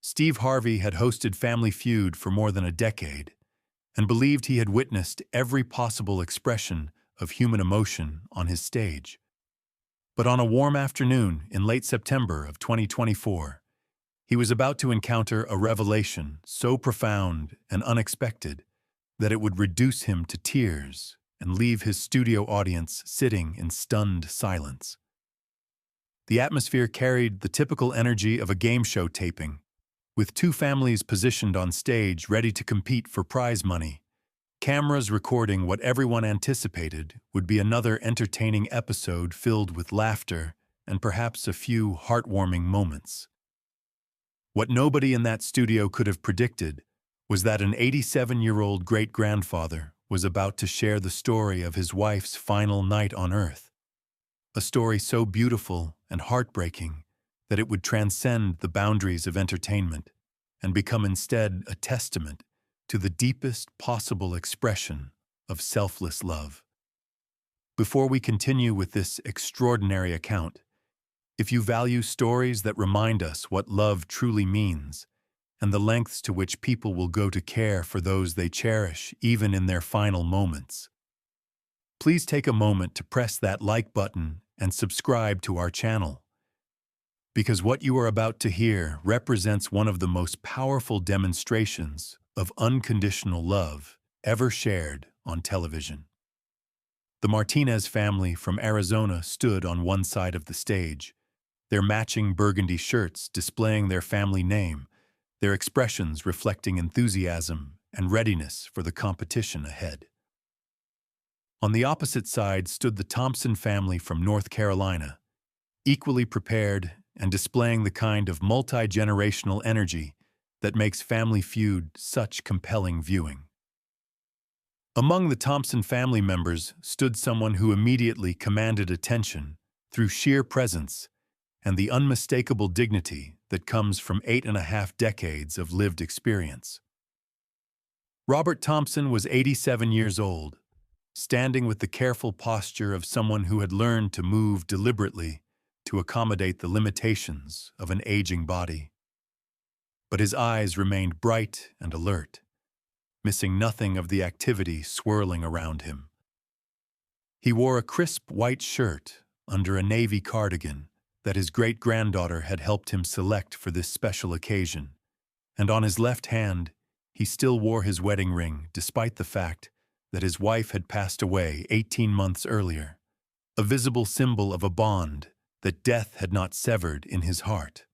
Steve Harvey had hosted Family Feud for more than a decade and believed he had witnessed every possible expression of human emotion on his stage. But on a warm afternoon in late September of 2024, he was about to encounter a revelation so profound and unexpected that it would reduce him to tears and leave his studio audience sitting in stunned silence. The atmosphere carried the typical energy of a game show taping, with two families positioned on stage ready to compete for prize money, cameras recording what everyone anticipated would be another entertaining episode filled with laughter and perhaps a few heartwarming moments. What nobody in that studio could have predicted was that an 87-year-old great-grandfather was about to share the story of his wife's final night on Earth, a story so beautiful and heartbreaking that it would transcend the boundaries of entertainment and become instead a testament to the deepest possible expression of selfless love. Before we continue with this extraordinary account, if you value stories that remind us what love truly means and the lengths to which people will go to care for those they cherish even in their final moments, please take a moment to press that like button and subscribe to our channel, because what you are about to hear represents one of the most powerful demonstrations of unconditional love ever shared on television. The Martinez family from Arizona stood on one side of the stage, their matching burgundy shirts displaying their family name, their expressions reflecting enthusiasm and readiness for the competition ahead. On the opposite side stood the Thompson family from North Carolina, equally prepared and displaying the kind of multi-generational energy that makes Family Feud such compelling viewing. Among the Thompson family members stood someone who immediately commanded attention through sheer presence and the unmistakable dignity that comes from 8.5 decades of lived experience. Robert Thompson was 87 years old, standing with the careful posture of someone who had learned to move deliberately to accommodate the limitations of an aging body. But his eyes remained bright and alert, missing nothing of the activity swirling around him. He wore a crisp white shirt under a navy cardigan that his great-granddaughter had helped him select for this special occasion, and on his left hand he still wore his wedding ring despite the fact that his wife had passed away 18 months earlier, a visible symbol of a bond that death had not severed in his heart.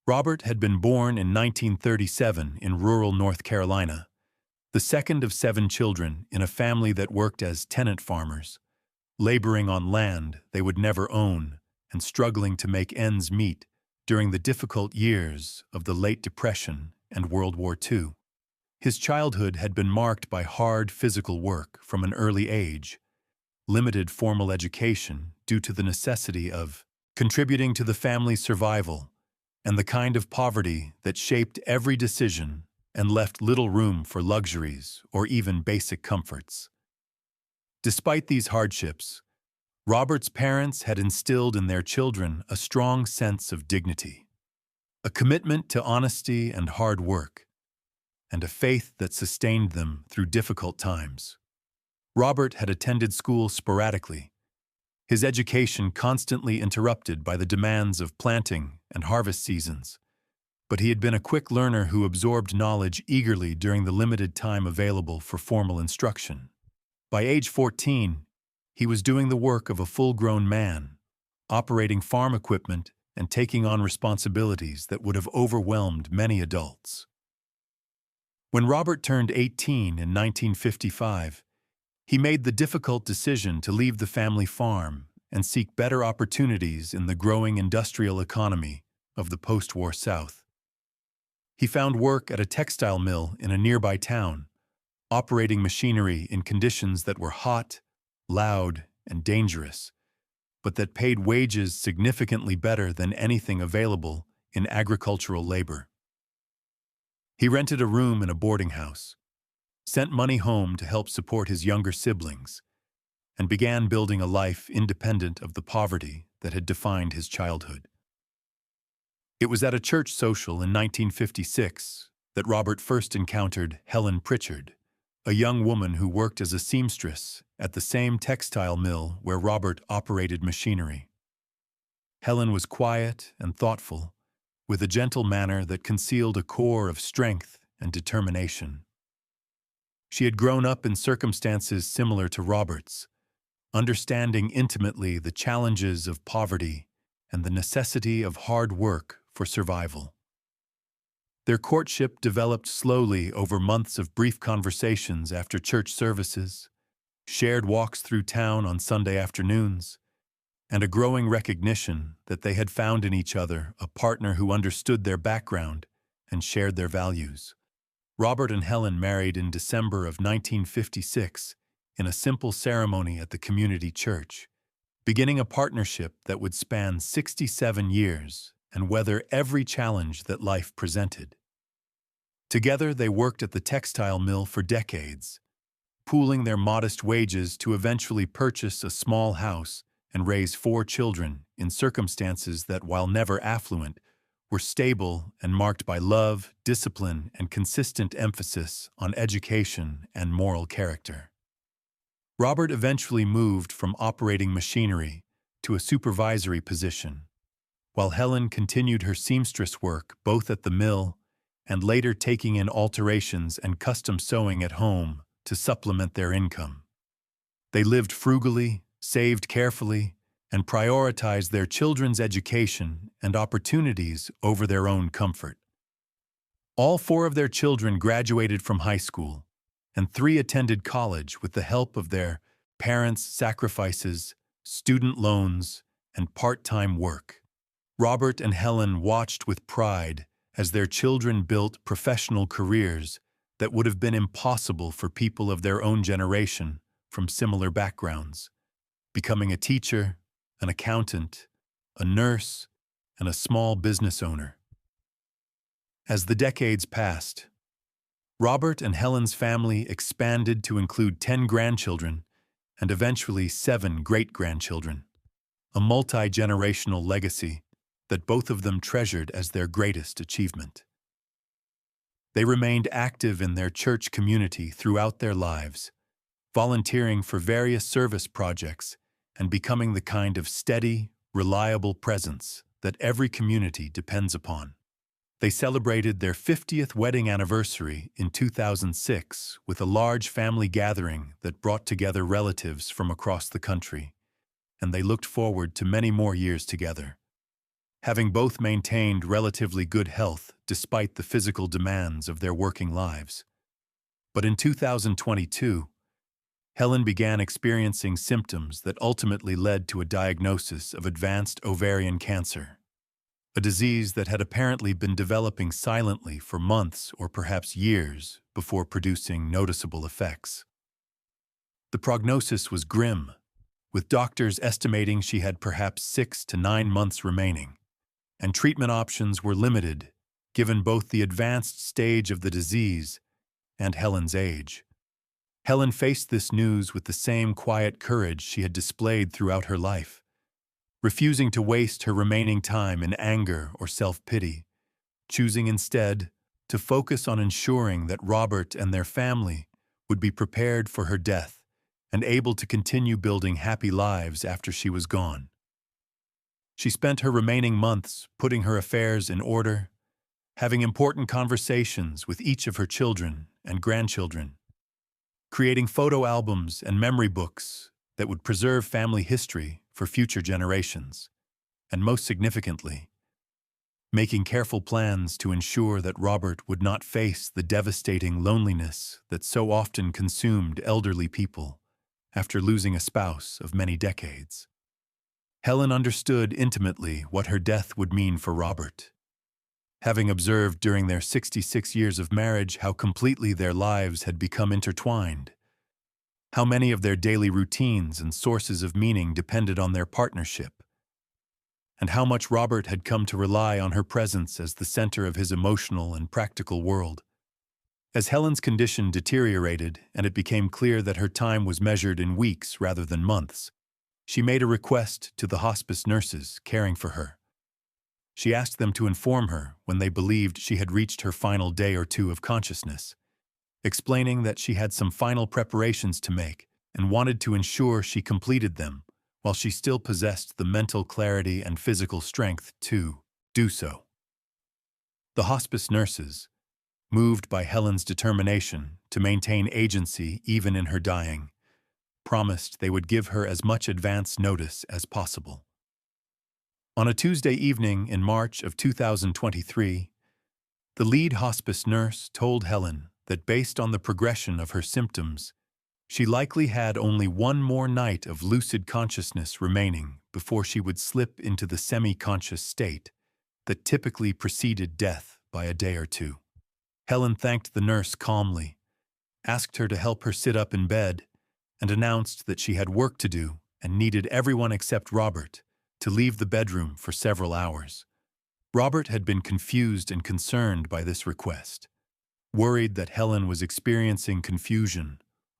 Robert had been born in 1937 in rural North Carolina, the second of 7 children in a family that worked as tenant farmers, laboring on land they would never own and struggling to make ends meet during the difficult years of the late Depression and World War II. His childhood had been marked by hard physical work from an early age, limited formal education due to the necessity of contributing to the family's survival, and the kind of poverty that shaped every decision and left little room for luxuries or even basic comforts. Despite these hardships, Robert's parents had instilled in their children a strong sense of dignity, a commitment to honesty and hard work, and a faith that sustained them through difficult times. Robert had attended school sporadically, his education constantly interrupted by the demands of planting and harvest seasons, but he had been a quick learner who absorbed knowledge eagerly during the limited time available for formal instruction. By age 14, he was doing the work of a full-grown man, operating farm equipment and taking on responsibilities that would have overwhelmed many adults. When Robert turned 18 in 1955, he made the difficult decision to leave the family farm and seek better opportunities in the growing industrial economy of the post-war South. He found work at a textile mill in a nearby town, operating machinery in conditions that were hot, loud, and dangerous, but that paid wages significantly better than anything available in agricultural labor. He rented a room in a boarding house, sent money home to help support his younger siblings, and began building a life independent of the poverty that had defined his childhood. It was at a church social in 1956 that Robert first encountered Helen Pritchard, a young woman who worked as a seamstress at the same textile mill where Robert operated machinery. Helen was quiet and thoughtful, with a gentle manner that concealed a core of strength and determination. She had grown up in circumstances similar to Robert's, understanding intimately the challenges of poverty and the necessity of hard work for survival. Their courtship developed slowly over months of brief conversations after church services, shared walks through town on Sunday afternoons, and a growing recognition that they had found in each other a partner who understood their background and shared their values. Robert and Helen married in December of 1956 in a simple ceremony at the community church, beginning a partnership that would span 67 years and weather every challenge that life presented. Together, they worked at the textile mill for decades, pooling their modest wages to eventually purchase a small house and raise 4 children in circumstances that, while never affluent, were stable and marked by love, discipline, and consistent emphasis on education and moral character. Robert eventually moved from operating machinery to a supervisory position, while Helen continued her seamstress work both at the mill and later taking in alterations and custom sewing at home to supplement their income. They lived frugally, saved carefully, and prioritized their children's education and opportunities over their own comfort. All 4 of their children graduated from high school, and 3 attended college with the help of their parents' sacrifices, student loans, and part-time work. Robert and Helen watched with pride as their children built professional careers that would have been impossible for people of their own generation from similar backgrounds, becoming a teacher, an accountant, a nurse, and a small business owner. As the decades passed, Robert and Helen's family expanded to include 10 grandchildren and eventually 7 great-grandchildren, a multi-generational legacy that both of them treasured as their greatest achievement. They remained active in their church community throughout their lives, volunteering for various service projects and becoming the kind of steady, reliable presence that every community depends upon. They celebrated their 50th wedding anniversary in 2006 with a large family gathering that brought together relatives from across the country, and they looked forward to many more years together, having both maintained relatively good health despite the physical demands of their working lives. But in 2022, Helen began experiencing symptoms that ultimately led to a diagnosis of advanced ovarian cancer, a disease that had apparently been developing silently for months or perhaps years before producing noticeable effects. The prognosis was grim, with doctors estimating she had perhaps 6 to 9 months remaining, and treatment options were limited given both the advanced stage of the disease and Helen's age. Helen faced this news with the same quiet courage she had displayed throughout her life, refusing to waste her remaining time in anger or self-pity, choosing instead to focus on ensuring that Robert and their family would be prepared for her death and able to continue building happy lives after she was gone. She spent her remaining months putting her affairs in order, having important conversations with each of her children and grandchildren, creating photo albums and memory books that would preserve family history for future generations, and most significantly, making careful plans to ensure that Robert would not face the devastating loneliness that so often consumed elderly people after losing a spouse of many decades. Helen understood intimately what her death would mean for Robert, having observed during their 66 years of marriage how completely their lives had become intertwined, how many of their daily routines and sources of meaning depended on their partnership, and how much Robert had come to rely on her presence as the center of his emotional and practical world. As Helen's condition deteriorated and it became clear that her time was measured in weeks rather than months, she made a request to the hospice nurses caring for her. She asked them to inform her when they believed she had reached her final day or two of consciousness, explaining that she had some final preparations to make and wanted to ensure she completed them while she still possessed the mental clarity and physical strength to do so. The hospice nurses, moved by Helen's determination to maintain agency even in her dying, promised they would give her as much advance notice as possible. On a Tuesday evening in March of 2023, the lead hospice nurse told Helen that based on the progression of her symptoms, she likely had only one more night of lucid consciousness remaining before she would slip into the semi-conscious state that typically preceded death by a day or two. Helen thanked the nurse calmly, asked her to help her sit up in bed, and announced that she had work to do and needed everyone except Robert to leave the bedroom for several hours. Robert had been confused and concerned by this request, worried that Helen was experiencing confusion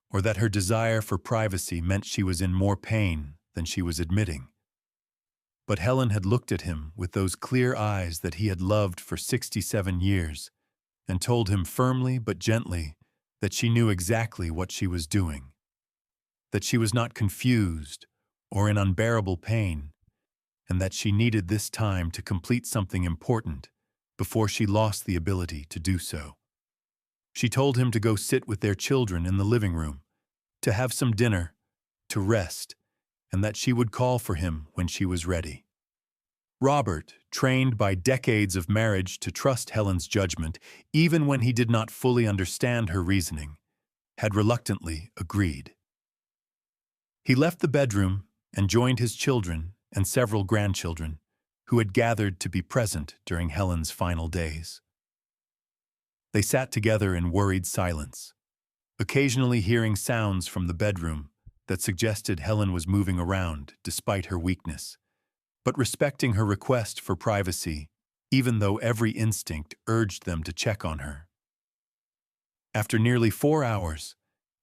or that her desire for privacy meant she was in more pain than she was admitting. But Helen had looked at him with those clear eyes that he had loved for 67 years and told him firmly but gently that she knew exactly what she was doing, that she was not confused or in unbearable pain, and that she needed this time to complete something important before she lost the ability to do so. She told him to go sit with their children in the living room, to have some dinner, to rest, and that she would call for him when she was ready. Robert, trained by decades of marriage to trust Helen's judgment, even when he did not fully understand her reasoning, had reluctantly agreed. He left the bedroom and joined his children and several grandchildren who had gathered to be present during Helen's final days. They sat together in worried silence, occasionally hearing sounds from the bedroom that suggested Helen was moving around despite her weakness, but respecting her request for privacy, even though every instinct urged them to check on her. After nearly 4 hours,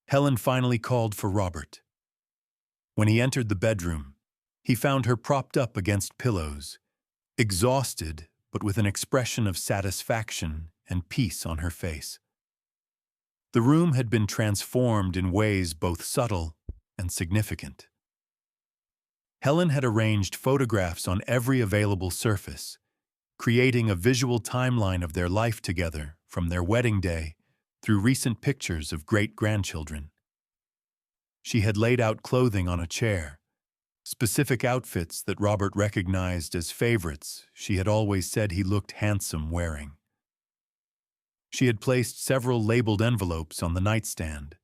Helen finally called for Robert. When he entered the bedroom, he found her propped up against pillows, exhausted but with an expression of satisfaction and peace on her face. The room had been transformed in ways both subtle and significant. Helen had arranged photographs on every available surface, creating a visual timeline of their life together from their wedding day through recent pictures of great-grandchildren. She had laid out clothing on a chair, specific outfits that Robert recognized as favorites she had always said he looked handsome wearing. She had placed several labeled envelopes on the nightstand,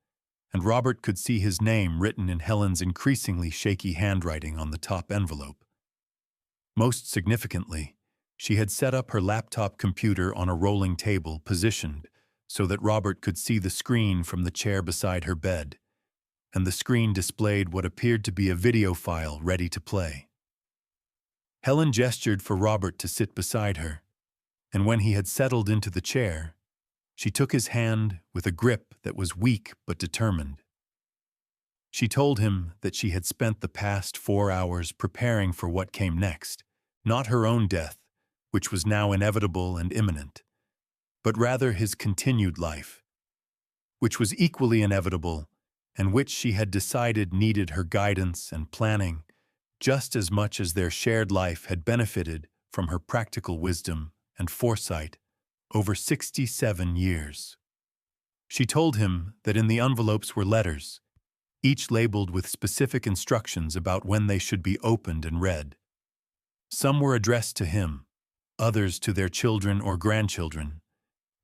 and Robert could see his name written in Helen's increasingly shaky handwriting on the top envelope. Most significantly, she had set up her laptop computer on a rolling table positioned so that Robert could see the screen from the chair beside her bed, and the screen displayed what appeared to be a video file ready to play. Helen gestured for Robert to sit beside her, and when he had settled into the chair, she took his hand with a grip that was weak but determined. She told him that she had spent the past 4 hours preparing for what came next, not her own death, which was now inevitable and imminent, but rather his continued life, which was equally inevitable and which she had decided needed her guidance and planning just as much as their shared life had benefited from her practical wisdom and foresight over 67 years. She told him that in the envelopes were letters, each labeled with specific instructions about when they should be opened and read. Some were addressed to him, others to their children or grandchildren,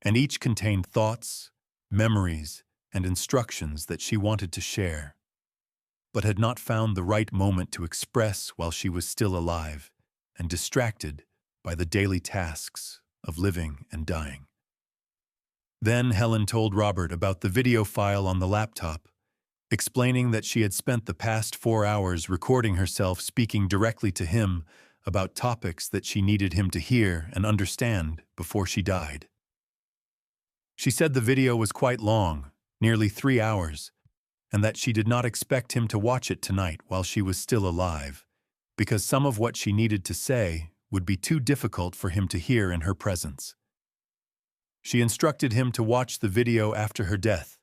and each contained thoughts, memories, and instructions that she wanted to share, but had not found the right moment to express while she was still alive and distracted by the daily tasks of living and dying. Then Helen told Robert about the video file on the laptop, explaining that she had spent the past 4 hours recording herself speaking directly to him about topics that she needed him to hear and understand before she died. She said the video was quite long, nearly 3 hours, and that she did not expect him to watch it tonight while she was still alive, because some of what she needed to say would be too difficult for him to hear in her presence. She instructed him to watch the video after her death,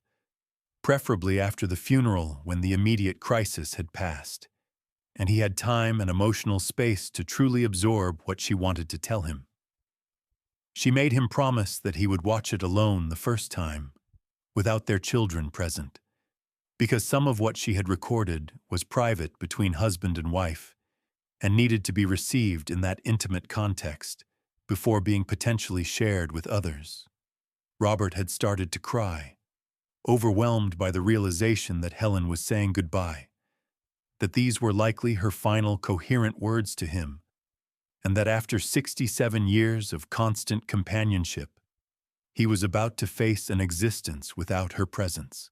preferably after the funeral when the immediate crisis had passed, and he had time and emotional space to truly absorb what she wanted to tell him. She made him promise that he would watch it alone the first time, without their children present, because some of what she had recorded was private between husband and wife, and needed to be received in that intimate context before being potentially shared with others. Robert had started to cry, overwhelmed by the realization that Helen was saying goodbye, that these were likely her final coherent words to him, and that after 67 years of constant companionship, he was about to face an existence without her presence.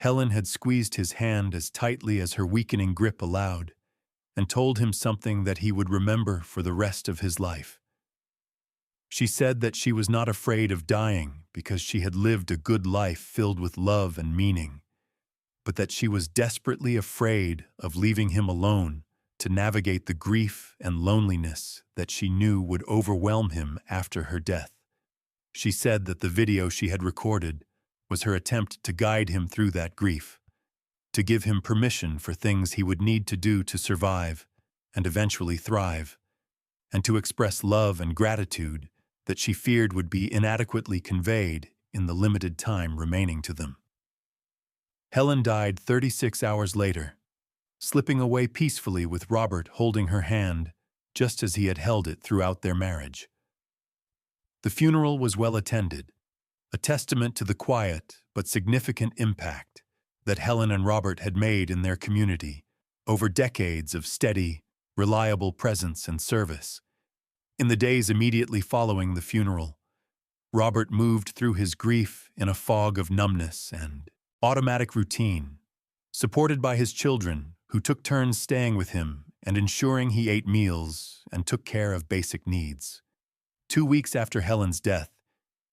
Helen had squeezed his hand as tightly as her weakening grip allowed, and told him something that he would remember for the rest of his life. She said that she was not afraid of dying because she had lived a good life filled with love and meaning, but that she was desperately afraid of leaving him alone to navigate the grief and loneliness that she knew would overwhelm him after her death. She said that the video she had recorded was her attempt to guide him through that grief, to give him permission for things he would need to do to survive and eventually thrive, and to express love and gratitude that she feared would be inadequately conveyed in the limited time remaining to them. Helen died 36 hours later, slipping away peacefully with Robert holding her hand just as he had held it throughout their marriage. The funeral was well attended, a testament to the quiet but significant impact that Helen and Robert had made in their community over decades of steady, reliable presence and service. In the days immediately following the funeral, Robert moved through his grief in a fog of numbness and automatic routine, supported by his children who took turns staying with him and ensuring he ate meals and took care of basic needs. 2 weeks after Helen's death,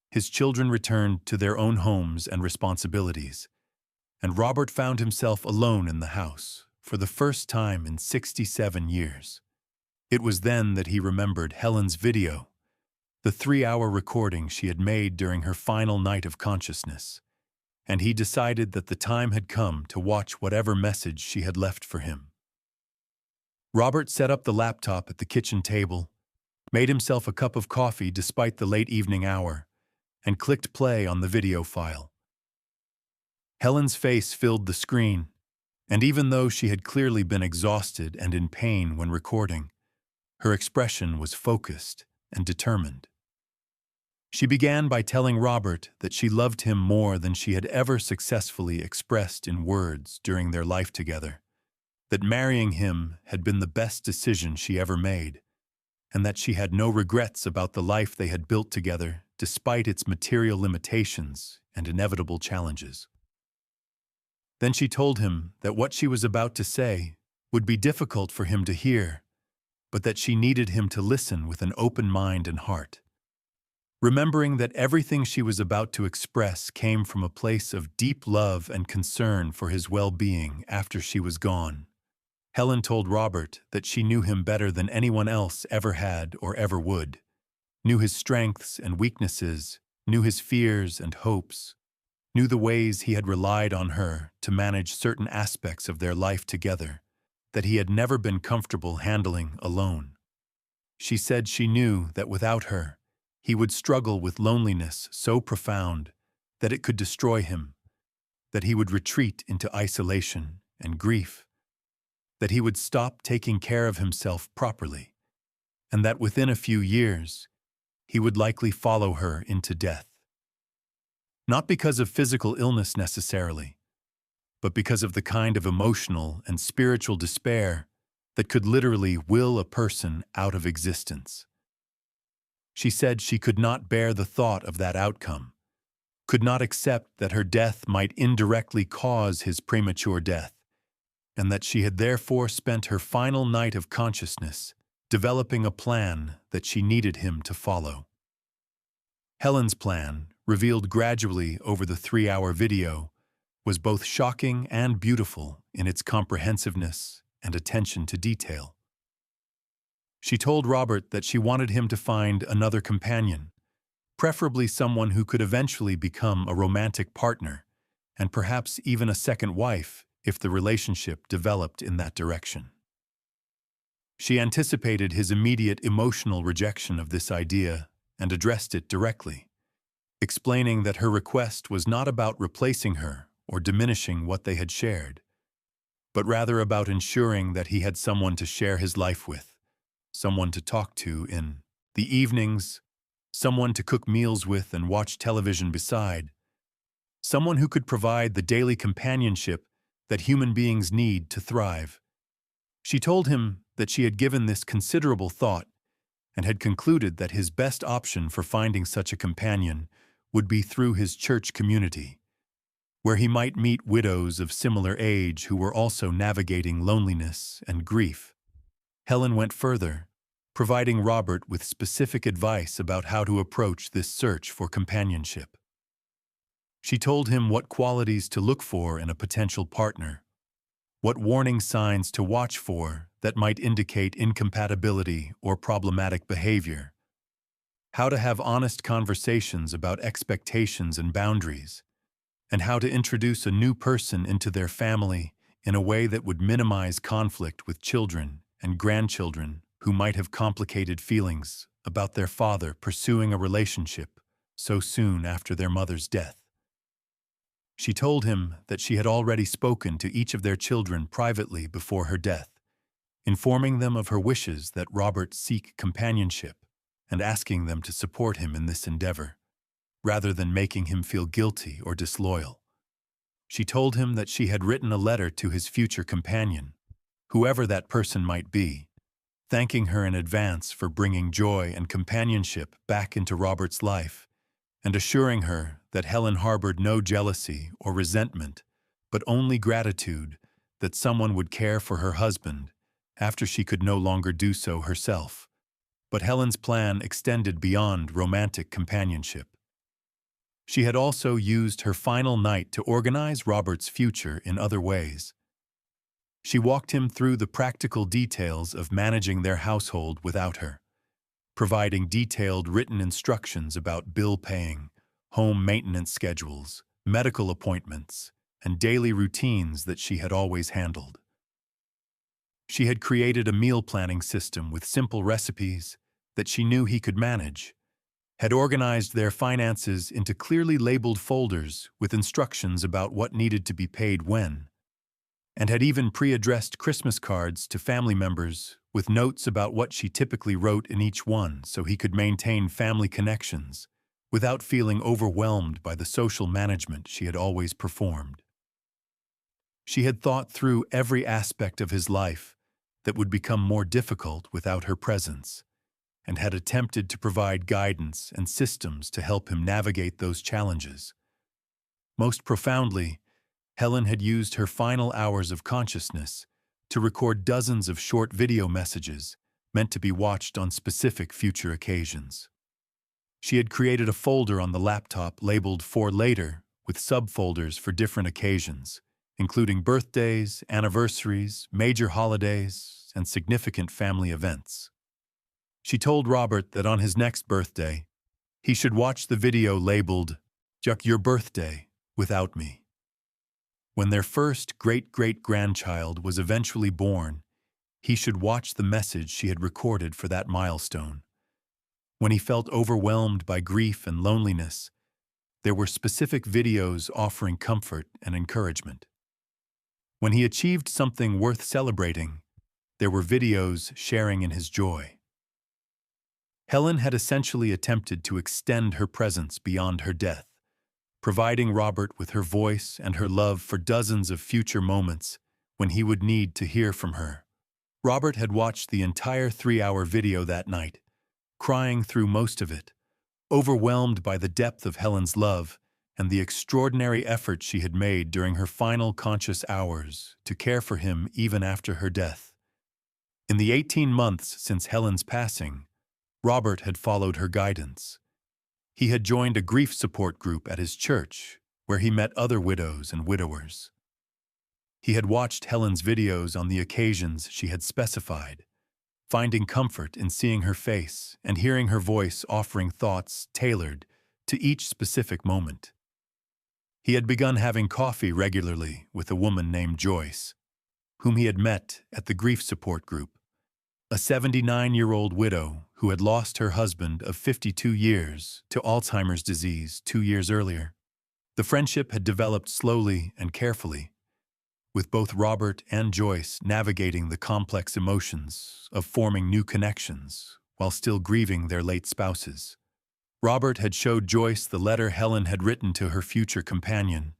his children returned to their own homes and responsibilities, and Robert found himself alone in the house for the first time in 67 years. It was then that he remembered Helen's video, the 3-hour recording she had made during her final night of consciousness, and he decided that the time had come to watch whatever message she had left for him. Robert set up the laptop at the kitchen table, made himself a cup of coffee despite the late evening hour, and clicked play on the video file. Helen's face filled the screen, and even though she had clearly been exhausted and in pain when recording, her expression was focused and determined. She began by telling Robert that she loved him more than she had ever successfully expressed in words during their life together, that marrying him had been the best decision she ever made, and that she had no regrets about the life they had built together despite its material limitations and inevitable challenges. Then she told him that what she was about to say would be difficult for him to hear, but that she needed him to listen with an open mind and heart. Remembering that everything she was about to express came from a place of deep love and concern for his well-being after she was gone, Helen told Robert that she knew him better than anyone else ever had or ever would, knew his strengths and weaknesses, knew his fears and hopes, knew the ways he had relied on her to manage certain aspects of their life together that he had never been comfortable handling alone. She said she knew that without her, he would struggle with loneliness so profound that it could destroy him, that he would retreat into isolation and grief, that he would stop taking care of himself properly, and that within a few years, he would likely follow her into death. Not because of physical illness necessarily, but because of the kind of emotional and spiritual despair that could literally will a person out of existence. She said she could not bear the thought of that outcome, could not accept that her death might indirectly cause his premature death, and that she had therefore spent her final night of consciousness developing a plan that she needed him to follow. Helen's plan, revealed gradually over the 3-hour video, was both shocking and beautiful in its comprehensiveness and attention to detail. She told Robert that she wanted him to find another companion, preferably someone who could eventually become a romantic partner, and perhaps even a second wife if the relationship developed in that direction. She anticipated his immediate emotional rejection of this idea and addressed it directly, explaining that her request was not about replacing her or diminishing what they had shared, but rather about ensuring that he had someone to share his life with, someone to talk to in the evenings, someone to cook meals with and watch television beside, someone who could provide the daily companionship that human beings need to thrive. She told him that she had given this considerable thought and had concluded that his best option for finding such a companion would be through his church community, where he might meet widows of similar age who were also navigating loneliness and grief. Helen went further, providing Robert with specific advice about how to approach this search for companionship. She told him what qualities to look for in a potential partner, what warning signs to watch for that might indicate incompatibility or problematic behavior, how to have honest conversations about expectations and boundaries, and how to introduce a new person into their family in a way that would minimize conflict with children and grandchildren who might have complicated feelings about their father pursuing a relationship so soon after their mother's death. She told him that she had already spoken to each of their children privately before her death, informing them of her wishes that Robert seek companionship and asking them to support him in this endeavor, rather than making him feel guilty or disloyal. She told him that she had written a letter to his future companion, whoever that person might be, thanking her in advance for bringing joy and companionship back into Robert's life, and assuring her that Helen harbored no jealousy or resentment, but only gratitude that someone would care for her husband after she could no longer do so herself. But Helen's plan extended beyond romantic companionship. She had also used her final night to organize Robert's future in other ways. She walked him through the practical details of managing their household without her, providing detailed written instructions about bill paying, home maintenance schedules, medical appointments, and daily routines that she had always handled. She had created a meal planning system with simple recipes that she knew he could manage, had organized their finances into clearly labeled folders with instructions about what needed to be paid when, and had even pre-addressed Christmas cards to family members with notes about what she typically wrote in each one so he could maintain family connections without feeling overwhelmed by the social management she had always performed. She had thought through every aspect of his life that would become more difficult without her presence, and had attempted to provide guidance and systems to help him navigate those challenges. Most profoundly, Helen had used her final hours of consciousness to record dozens of short video messages meant to be watched on specific future occasions. She had created a folder on the laptop labeled "For Later" with subfolders for different occasions, including birthdays, anniversaries, major holidays, and significant family events. She told Robert that on his next birthday, he should watch the video labeled "Juck Your Birthday Without Me." When their first great-great-grandchild was eventually born, he should watch the message she had recorded for that milestone. When he felt overwhelmed by grief and loneliness, there were specific videos offering comfort and encouragement. When he achieved something worth celebrating, there were videos sharing in his joy. Helen had essentially attempted to extend her presence beyond her death, providing Robert with her voice and her love for dozens of future moments when he would need to hear from her. Robert had watched the entire 3-hour video that night, crying through most of it, overwhelmed by the depth of Helen's love and the extraordinary effort she had made during her final conscious hours to care for him even after her death. In the 18 months since Helen's passing, Robert had followed her guidance. He had joined a grief support group at his church, where he met other widows and widowers. He had watched Helen's videos on the occasions she had specified, finding comfort in seeing her face and hearing her voice offering thoughts tailored to each specific moment. He had begun having coffee regularly with a woman named Joyce, whom he had met at the grief support group, a 79-year-old widow who had lost her husband of 52 years to Alzheimer's disease 2 years earlier. The friendship had developed slowly and carefully, with both Robert and Joyce navigating the complex emotions of forming new connections while still grieving their late spouses. Robert had showed Joyce the letter Helen had written to her future companion,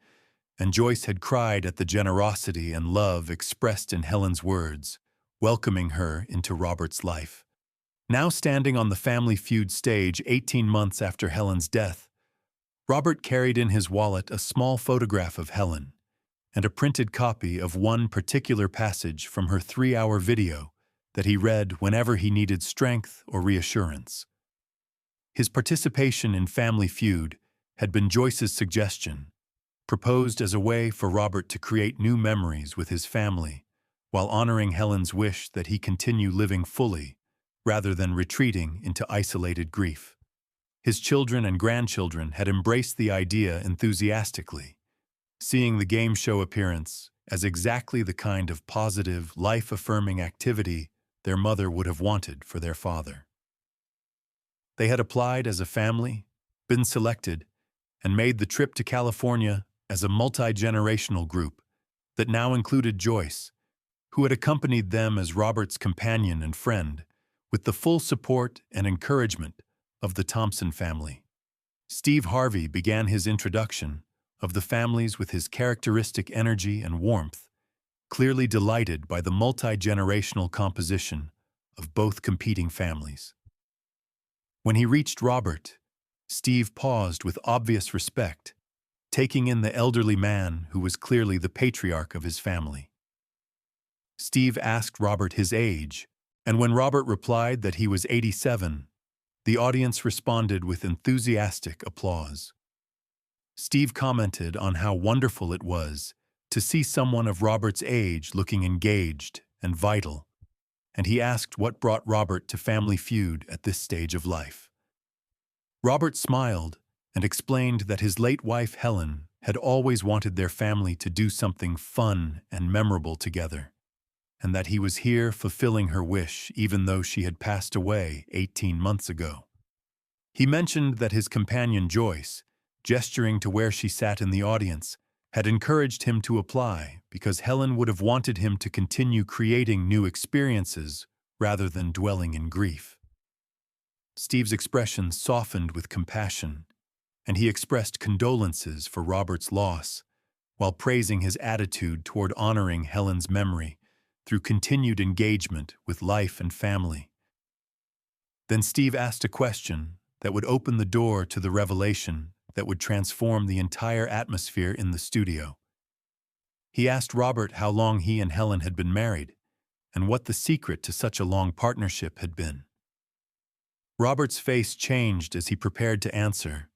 and Joyce had cried at the generosity and love expressed in Helen's words, welcoming her into Robert's life. Now standing on the Family Feud stage 18 months after Helen's death, Robert carried in his wallet a small photograph of Helen and a printed copy of one particular passage from her 3-hour video that he read whenever he needed strength or reassurance. His participation in Family Feud had been Joyce's suggestion, proposed as a way for Robert to create new memories with his family while honoring Helen's wish that he continue living fully rather than retreating into isolated grief. His children and grandchildren had embraced the idea enthusiastically, seeing the game show appearance as exactly the kind of positive, life-affirming activity their mother would have wanted for their father. They had applied as a family, been selected, and made the trip to California as a multi-generational group that now included Joyce, who had accompanied them as Robert's companion and friend, with the full support and encouragement of the Thompson family. Steve Harvey began his introduction of the families with his characteristic energy and warmth, clearly delighted by the multi-generational composition of both competing families. When he reached Robert, Steve paused with obvious respect, taking in the elderly man who was clearly the patriarch of his family. Steve asked Robert his age, and when Robert replied that he was 87, the audience responded with enthusiastic applause. Steve commented on how wonderful it was to see someone of Robert's age looking engaged and vital, and he asked what brought Robert to Family Feud at this stage of life. Robert smiled and explained that his late wife Helen had always wanted their family to do something fun and memorable together, and that he was here fulfilling her wish even though she had passed away 18 months ago. He mentioned that his companion Joyce, gesturing to where she sat in the audience, had encouraged him to apply because Helen would have wanted him to continue creating new experiences rather than dwelling in grief. Steve's expression softened with compassion, and he expressed condolences for Robert's loss, while praising his attitude toward honoring Helen's memory through continued engagement with life and family. Then Steve asked a question that would open the door to the revelation that would transform the entire atmosphere in the studio. He asked Robert how long he and Helen had been married, and what the secret to such a long partnership had been. Robert's face changed as he prepared to answer,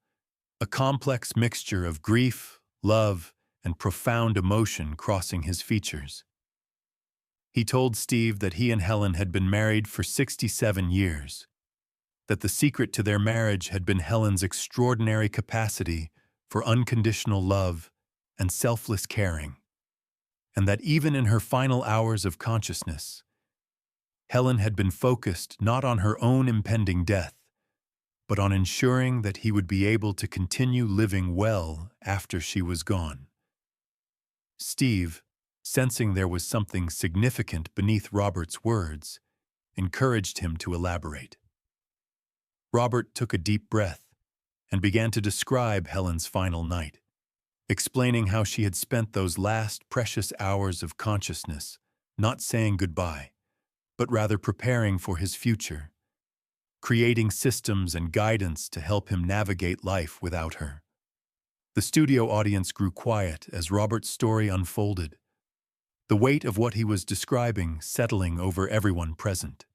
a complex mixture of grief, love, and profound emotion crossing his features. He told Steve that he and Helen had been married for 67 years, that the secret to their marriage had been Helen's extraordinary capacity for unconditional love and selfless caring, and that even in her final hours of consciousness, Helen had been focused not on her own impending death, but on ensuring that he would be able to continue living well after she was gone. Steve, sensing there was something significant beneath Robert's words, encouraged him to elaborate. Robert took a deep breath and began to describe Helen's final night, explaining how she had spent those last precious hours of consciousness not saying goodbye, but rather preparing for his future, creating systems and guidance to help him navigate life without her. The studio audience grew quiet as Robert's story unfolded, the weight of what he was describing settling over everyone present.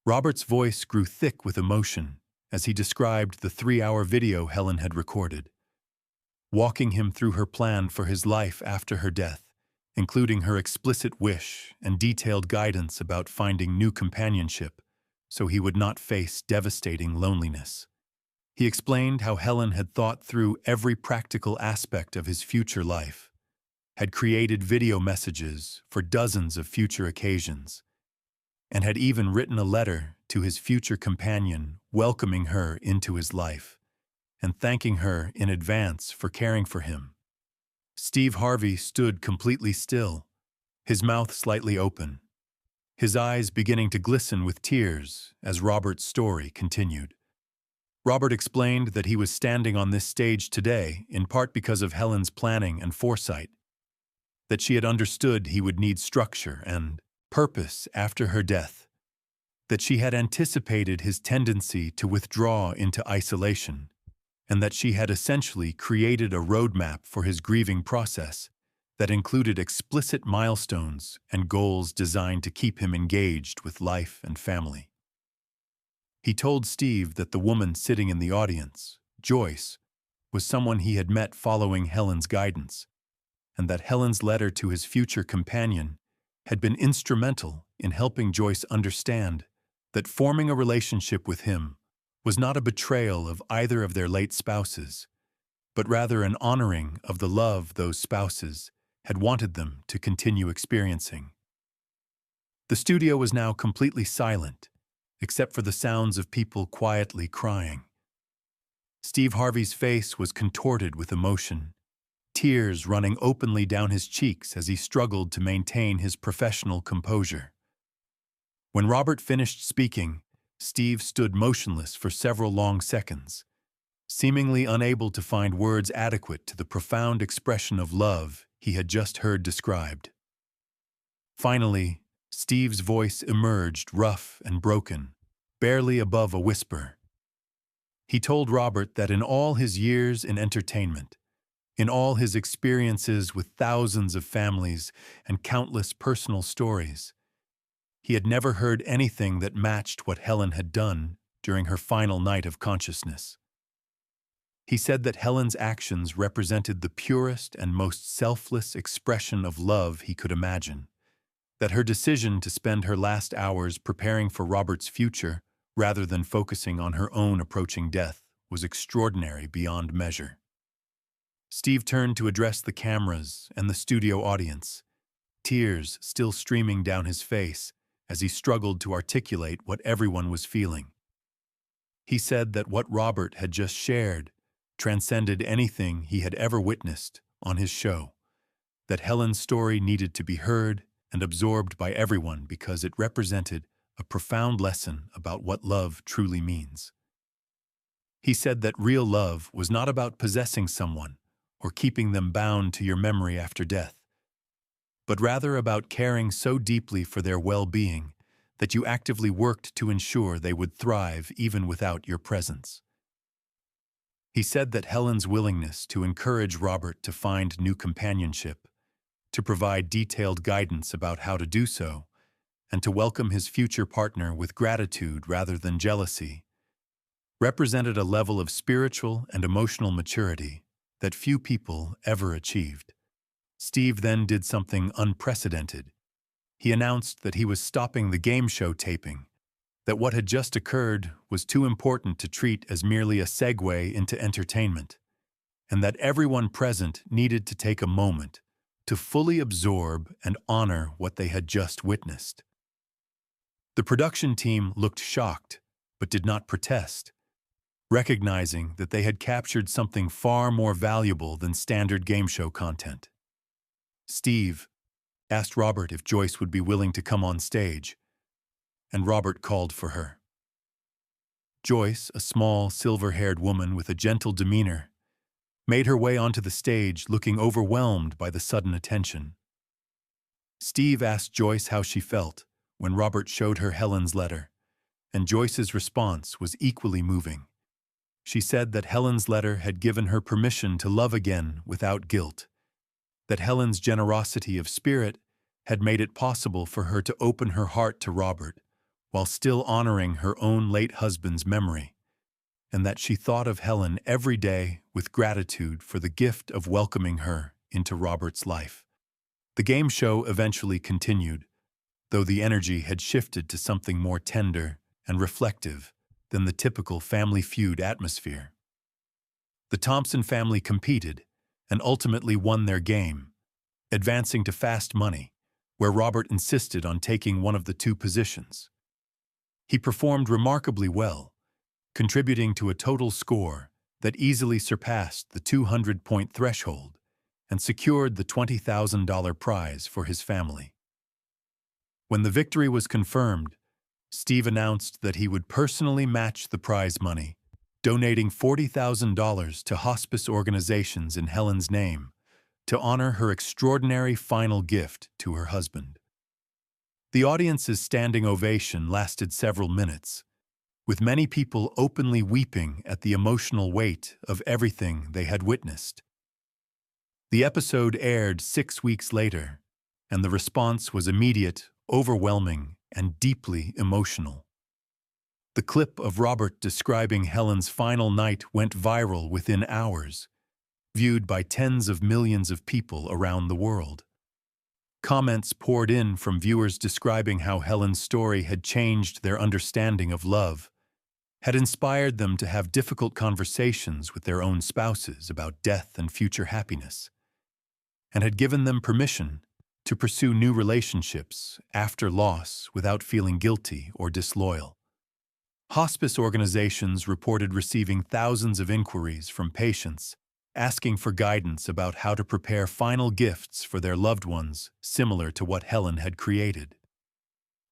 Robert's voice grew thick with emotion as he described the 3-hour video Helen had recorded, walking him through her plan for his life after her death including her explicit wish and detailed guidance about finding new companionship so he would not face devastating loneliness. He explained how Helen had thought through every practical aspect of his future life, had created video messages for dozens of future occasions, and had even written a letter to his future companion welcoming her into his life and thanking her in advance for caring for him. Steve Harvey stood completely still, his mouth slightly open, his eyes beginning to glisten with tears as Robert's story continued. Robert explained that he was standing on this stage today in part because of Helen's planning and foresight, that she had understood he would need structure and purpose after her death, that she had anticipated his tendency to withdraw into isolation, and that she had essentially created a roadmap for his grieving process that included explicit milestones and goals designed to keep him engaged with life and family. He told Steve that the woman sitting in the audience, Joyce, was someone he had met following Helen's guidance, and that Helen's letter to his future companion had been instrumental in helping Joyce understand that forming a relationship with him was not a betrayal of either of their late spouses, but rather an honoring of the love those spouses had wanted them to continue experiencing. The studio was now completely silent, except for the sounds of people quietly crying. Steve Harvey's face was contorted with emotion, tears running openly down his cheeks as he struggled to maintain his professional composure. When Robert finished speaking, Steve stood motionless for several long seconds, seemingly unable to find words adequate to the profound expression of love he had just heard described. Finally, Steve's voice emerged rough and broken, barely above a whisper. He told Robert that in all his years in entertainment, in all his experiences with thousands of families and countless personal stories, he had never heard anything that matched what Helen had done during her final night of consciousness. He said that Helen's actions represented the purest and most selfless expression of love he could imagine, that her decision to spend her last hours preparing for Robert's future rather than focusing on her own approaching death was extraordinary beyond measure. Steve turned to address the cameras and the studio audience, tears still streaming down his face as he struggled to articulate what everyone was feeling. He said that what Robert had just shared transcended anything he had ever witnessed on his show, that Helen's story needed to be heard and absorbed by everyone because it represented a profound lesson about what love truly means. He said that real love was not about possessing someone or keeping them bound to your memory after death, but rather about caring so deeply for their well-being that you actively worked to ensure they would thrive even without your presence. He said that Helen's willingness to encourage Robert to find new companionship, to provide detailed guidance about how to do so, and to welcome his future partner with gratitude rather than jealousy, represented a level of spiritual and emotional maturity that few people ever achieved. Steve then did something unprecedented. He announced that he was stopping the game show taping, that what had just occurred was too important to treat as merely a segue into entertainment, and that everyone present needed to take a moment to fully absorb and honor what they had just witnessed. The production team looked shocked, but did not protest, recognizing that they had captured something far more valuable than standard game show content. Steve asked Robert if Joyce would be willing to come on stage, and Robert called for her. Joyce, a small, silver-haired woman with a gentle demeanor, made her way onto the stage looking overwhelmed by the sudden attention. Steve asked Joyce how she felt when Robert showed her Helen's letter, and Joyce's response was equally moving. She said that Helen's letter had given her permission to love again without guilt, that Helen's generosity of spirit had made it possible for her to open her heart to Robert while still honoring her own late husband's memory, and that she thought of Helen every day with gratitude for the gift of welcoming her into Robert's life. The game show eventually continued, though the energy had shifted to something more tender and reflective than the typical Family Feud atmosphere. The Thompson family competed and ultimately won their game, advancing to fast money, where Robert insisted on taking one of the two positions. He performed remarkably well, contributing to a total score that easily surpassed the 200-point threshold and secured the $20,000 prize for his family. When the victory was confirmed, Steve announced that he would personally match the prize money, donating $40,000 to hospice organizations in Helen's name to honor her extraordinary final gift to her husband. The audience's standing ovation lasted several minutes, with many people openly weeping at the emotional weight of everything they had witnessed. The episode aired 6 weeks later, and the response was immediate, overwhelming, and deeply emotional. The clip of Robert describing Helen's final night went viral within hours, viewed by tens of millions of people around the world. Comments poured in from viewers describing how Helen's story had changed their understanding of love, had inspired them to have difficult conversations with their own spouses about death and future happiness, and had given them permission to pursue new relationships after loss without feeling guilty or disloyal. Hospice organizations reported receiving thousands of inquiries from patients asking for guidance about how to prepare final gifts for their loved ones similar to what Helen had created.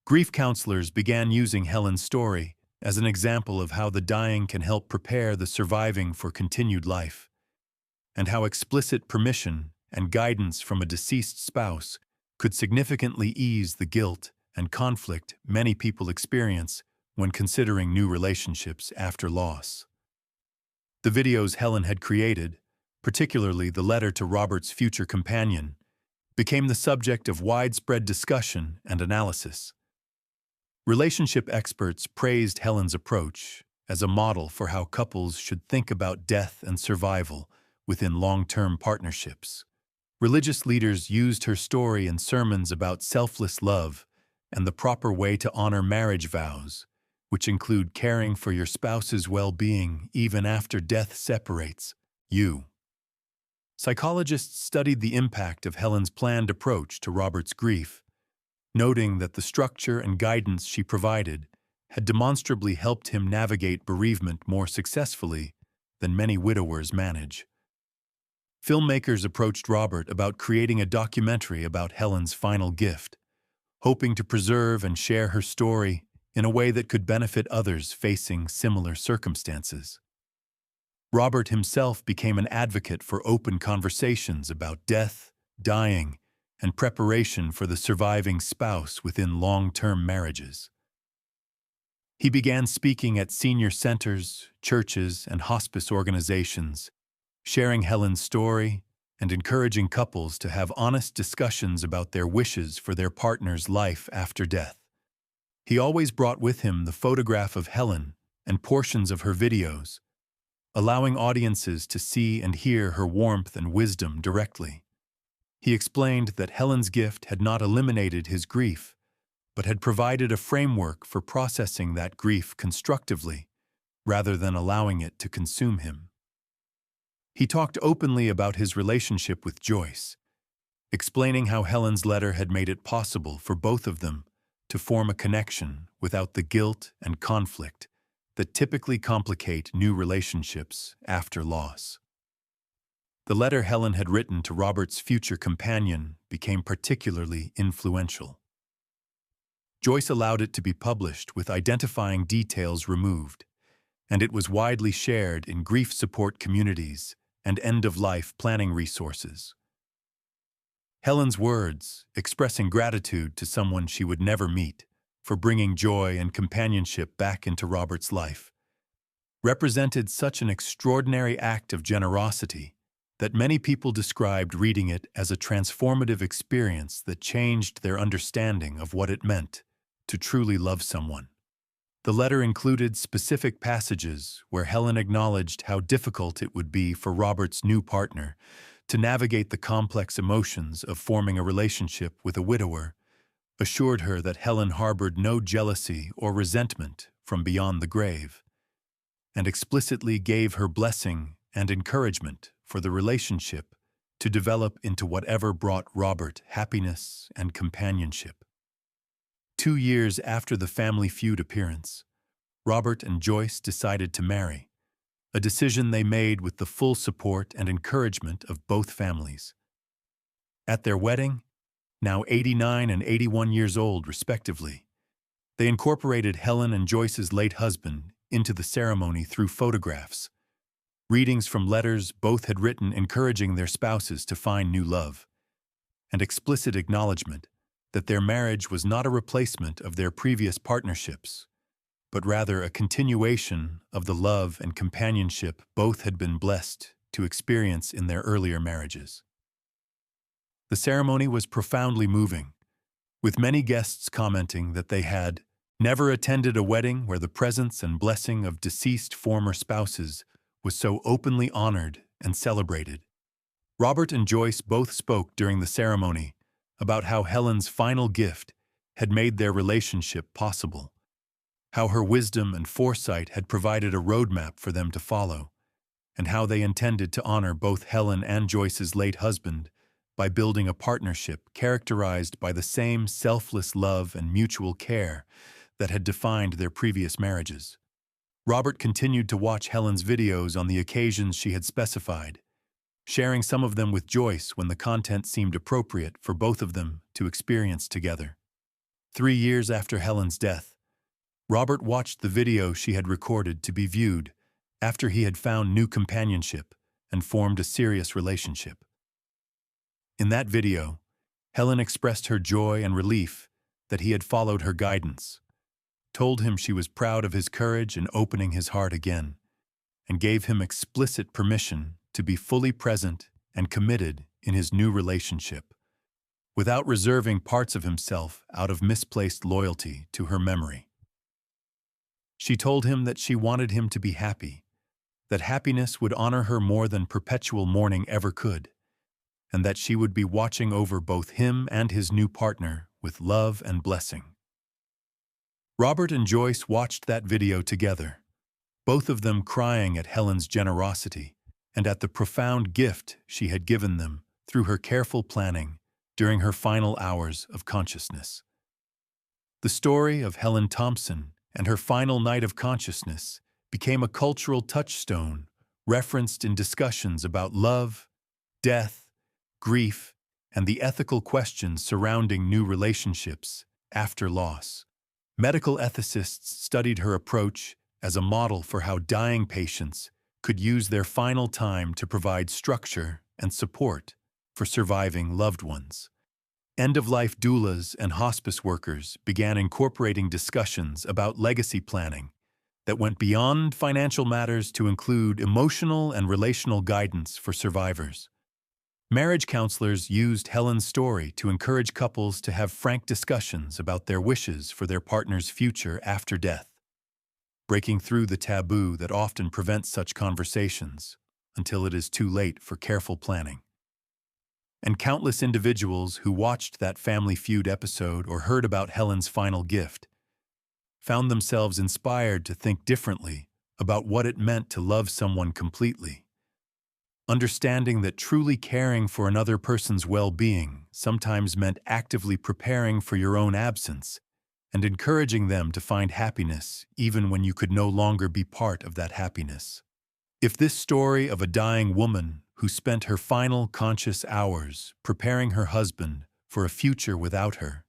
Grief counselors began using Helen's story as an example of how the dying can help prepare the surviving for continued life, and how explicit permission and guidance from a deceased spouse could significantly ease the guilt and conflict many people experience when considering new relationships after loss. The videos Helen had created, particularly the letter to Robert's future companion, became the subject of widespread discussion and analysis. Relationship experts praised Helen's approach as a model for how couples should think about death and survival within long-term partnerships. Religious leaders used her story in sermons about selfless love and the proper way to honor marriage vows, which include caring for your spouse's well-being even after death separates you. Psychologists studied the impact of Helen's planned approach to Robert's grief, noting that the structure and guidance she provided had demonstrably helped him navigate bereavement more successfully than many widowers manage. Filmmakers approached Robert about creating a documentary about Helen's final gift, hoping to preserve and share her story in a way that could benefit others facing similar circumstances. Robert himself became an advocate for open conversations about death, dying, and preparation for the surviving spouse within long-term marriages. He began speaking at senior centers, churches, and hospice organizations, sharing Helen's story and encouraging couples to have honest discussions about their wishes for their partner's life after death. He always brought with him the photograph of Helen and portions of her videos, allowing audiences to see and hear her warmth and wisdom directly. He explained that Helen's gift had not eliminated his grief, but had provided a framework for processing that grief constructively, rather than allowing it to consume him. He talked openly about his relationship with Joyce, explaining how Helen's letter had made it possible for both of them to form a connection without the guilt and conflict that typically complicate new relationships after loss. The letter Helen had written to Robert's future companion became particularly influential. Joyce allowed it to be published with identifying details removed, and it was widely shared in grief support communities and end-of-life planning resources. Helen's words, expressing gratitude to someone she would never meet for bringing joy and companionship back into Robert's life, represented such an extraordinary act of generosity that many people described reading it as a transformative experience that changed their understanding of what it meant to truly love someone. The letter included specific passages where Helen acknowledged how difficult it would be for Robert's new partner to navigate the complex emotions of forming a relationship with a widower, assured her that Helen harbored no jealousy or resentment from beyond the grave, and explicitly gave her blessing and encouragement for the relationship to develop into whatever brought Robert happiness and companionship. 2 years after the Family Feud appearance, Robert and Joyce decided to marry, a decision they made with the full support and encouragement of both families. At their wedding, now 89 and 81 years old respectively, they incorporated Helen and Joyce's late husband into the ceremony through photographs, readings from letters both had written encouraging their spouses to find new love, and explicit acknowledgement that their marriage was not a replacement of their previous partnerships, but rather a continuation of the love and companionship both had been blessed to experience in their earlier marriages. The ceremony was profoundly moving, with many guests commenting that they had never attended a wedding where the presence and blessing of deceased former spouses was so openly honored and celebrated. Robert and Joyce both spoke during the ceremony about how Helen's final gift had made their relationship possible, how her wisdom and foresight had provided a roadmap for them to follow, and how they intended to honor both Helen and Joyce's late husband by building a partnership characterized by the same selfless love and mutual care that had defined their previous marriages. Robert continued to watch Helen's videos on the occasions she had specified, sharing some of them with Joyce when the content seemed appropriate for both of them to experience together. 3 years after Helen's death, Robert watched the video she had recorded to be viewed after he had found new companionship and formed a serious relationship. In that video, Helen expressed her joy and relief that he had followed her guidance, told him she was proud of his courage in opening his heart again, and gave him explicit permission to be fully present and committed in his new relationship, without reserving parts of himself out of misplaced loyalty to her memory. She told him that she wanted him to be happy, that happiness would honor her more than perpetual mourning ever could, and that she would be watching over both him and his new partner with love and blessing. Robert and Joyce watched that video together, both of them crying at Helen's generosity and at the profound gift she had given them through her careful planning during her final hours of consciousness. The story of Helen Thompson and her final night of consciousness became a cultural touchstone referenced in discussions about love, death, grief, and the ethical questions surrounding new relationships after loss. Medical ethicists studied her approach as a model for how dying patients could use their final time to provide structure and support for surviving loved ones. End-of-life doulas and hospice workers began incorporating discussions about legacy planning that went beyond financial matters to include emotional and relational guidance for survivors. Marriage counselors used Helen's story to encourage couples to have frank discussions about their wishes for their partner's future after death, breaking through the taboo that often prevents such conversations until it is too late for careful planning. And countless individuals who watched that Family Feud episode or heard about Helen's final gift found themselves inspired to think differently about what it meant to love someone completely, understanding that truly caring for another person's well-being sometimes meant actively preparing for your own absence and encouraging them to find happiness even when you could no longer be part of that happiness. If this story of a dying woman who spent her final conscious hours preparing her husband for a future without her,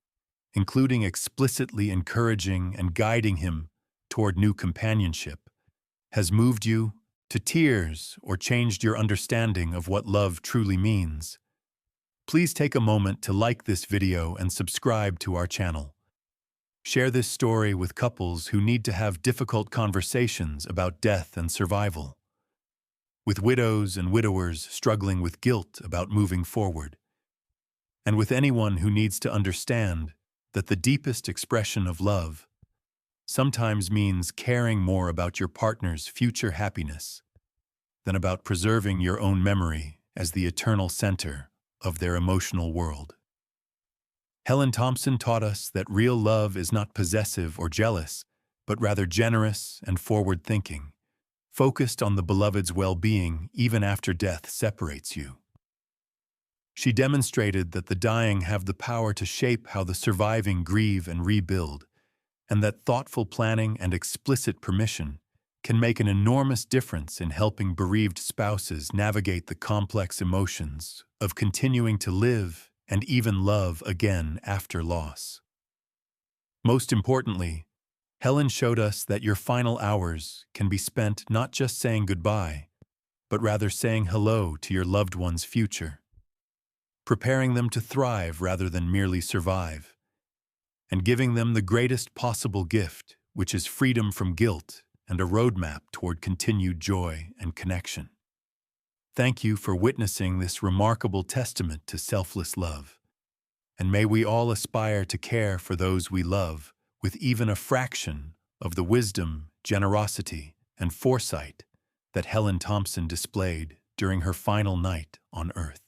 including explicitly encouraging and guiding him toward new companionship, has moved you to tears or changed your understanding of what love truly means, please take a moment to like this video and subscribe to our channel. Share this story with couples who need to have difficult conversations about death and survival, with widows and widowers struggling with guilt about moving forward, and with anyone who needs to understand that the deepest expression of love sometimes means caring more about your partner's future happiness than about preserving your own memory as the eternal center of their emotional world. Helen Thompson taught us that real love is not possessive or jealous, but rather generous and forward-thinking, focused on the beloved's well-being even after death separates you. She demonstrated that the dying have the power to shape how the surviving grieve and rebuild, and that thoughtful planning and explicit permission can make an enormous difference in helping bereaved spouses navigate the complex emotions of continuing to live and even love again after loss. Most importantly, Helen showed us that your final hours can be spent not just saying goodbye, but rather saying hello to your loved one's future, preparing them to thrive rather than merely survive, and giving them the greatest possible gift, which is freedom from guilt and a roadmap toward continued joy and connection. Thank you for witnessing this remarkable testament to selfless love, and may we all aspire to care for those we love with even a fraction of the wisdom, generosity, and foresight that Helen Thompson displayed during her final night on Earth.